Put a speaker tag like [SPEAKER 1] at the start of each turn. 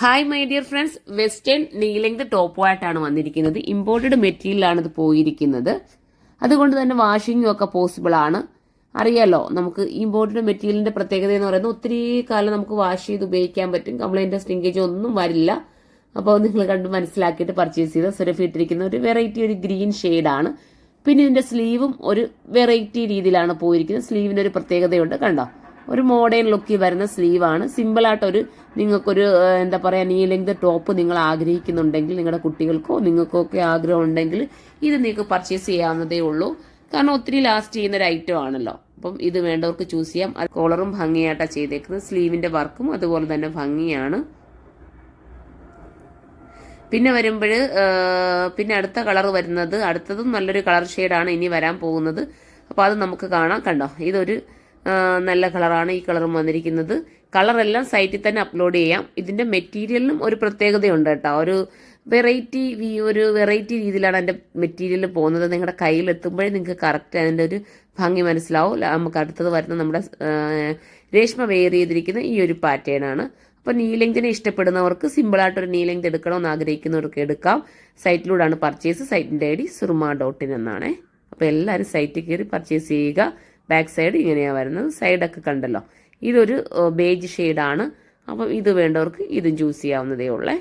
[SPEAKER 1] Hi my dear friends, western നീ length top ആയിട്ടാണ് വന്നിരിക്കുന്നത്. ഇമ്പോർട്ടഡ് മെറ്റീരിയലാണ് ഇത് പോയിരിക്കുന്നത്. അതുകൊണ്ട് തന്നെ വാഷിങ്ങും ഒക്കെ പോസിബിൾ ആണ്. അറിയാലോ, നമുക്ക് ഇമ്പോർട്ടഡ് മെറ്റീരിയലിന്റെ പ്രത്യേകത എന്ന് പറയുന്നത് ഒത്തിരി കാലം നമുക്ക് വാഷ് ചെയ്ത് ഉപയോഗിക്കാൻ പറ്റും. കംപ്ലൈന്റ് സ്റ്റിങ്കേജ് ഒന്നും വരില്ല. അപ്പോൾ നിങ്ങൾ കണ്ട് മനസ്സിലാക്കിയിട്ട് പർച്ചേസ് ചെയ്ത സുരഭി ഇട്ടിരിക്കുന്ന ഒരു വെറൈറ്റി, ഒരു ഗ്രീൻ ഷെയ്ഡാണ്. പിന്നെ ഇതിന്റെ സ്ലീവും ഒരു വെറൈറ്റി രീതിയിലാണ് പോയിരിക്കുന്നത്. സ്ലീവിന്റെ ഒരു പ്രത്യേകതയുണ്ട്, കണ്ടോ, ഒരു മോഡേൺ ലുക്കിൽ വരുന്ന സ്ലീവാണ്. സിമ്പിളായിട്ടൊരു നിങ്ങൾക്കൊരു എന്താ പറയുക, നീ ലെങ്ത് ടോപ്പ് നിങ്ങൾ ആഗ്രഹിക്കുന്നുണ്ടെങ്കിൽ, നിങ്ങളുടെ കുട്ടികൾക്കോ നിങ്ങൾക്കോ ഒക്കെ ആഗ്രഹം ഉണ്ടെങ്കിൽ ഇത് നിങ്ങൾക്ക് പർച്ചേസ് ചെയ്യാവുന്നതേ ഉള്ളൂ. കാരണം ഒത്തിരി ലാസ്റ്റ് ചെയ്യുന്ന ഒരു ഐറ്റം ആണല്ലോ. അപ്പം ഇത് വേണ്ടവർക്ക് ചൂസ് ചെയ്യാം. കോളറും ഭംഗിയായിട്ടാണ് ചെയ്തേക്കുന്നത്. സ്ലീവിന്റെ വർക്കും അതുപോലെ തന്നെ ഭംഗിയാണ്. പിന്നെ വരുമ്പോൾ പിന്നെ അടുത്ത കളർ വരുന്നത്, അടുത്തതും നല്ലൊരു കളർ ഷെയ്ഡാണ് ഇനി വരാൻ പോകുന്നത്. അപ്പോൾ അത് നമുക്ക് കാണാം. കണ്ടോ, ഇതൊരു നല്ല കളറാണ്. ഈ കളറും വന്നിരിക്കുന്നത്. കളറെല്ലാം സൈറ്റിൽ തന്നെ അപ്ലോഡ് ചെയ്യാം. ഇതിന്റെ മെറ്റീരിയലിനും ഒരു പ്രത്യേകതയുണ്ട് കേട്ടോ. ഒരു വെറൈറ്റി രീതിയിലാണ് അതിന്റെ മെറ്റീരിയൽ പോകുന്നത്. നിങ്ങളുടെ കയ്യിലെത്തുമ്പോഴേ നിങ്ങൾക്ക് കറക്റ്റ് അതിന്റെ ഒരു ഭംഗി മനസ്സിലാവും. നമുക്ക് അടുത്തത് വരുന്ന നമ്മുടെ രേഷ്മ വെയർ ചെയ്തിരിക്കുന്ന ഈ ഒരു പാറ്റേൺ ആണ്. അപ്പോൾ നീ ലെങ്തിനെ ഇഷ്ടപ്പെടുന്നവർക്ക്, സിമ്പിളായിട്ടൊരു നീ ലെങ്ത് എടുക്കണമെന്ന് ആഗ്രഹിക്കുന്നവർക്ക് എടുക്കാം. സൈറ്റിലൂടെയാണ് പർച്ചേസ്. സൈറ്റിന്റെ ഐഡി surma.in എന്നാണ്. അപ്പോൾ എല്ലാവരും സൈറ്റിൽ കയറി പർച്ചേസ് ചെയ്യുക. ബാക്ക് സൈഡ് ഇങ്ങനെയാണ് വരുന്നത്. സൈഡൊക്കെ കണ്ടല്ലോ. ഇതൊരു ബേജ് ഷെയ്ഡാണ്. അപ്പം ഇത് വേണ്ടവർക്ക് ഇതും ചൂസ് ചെയ്യാവുന്നതേ ഉള്ളേ.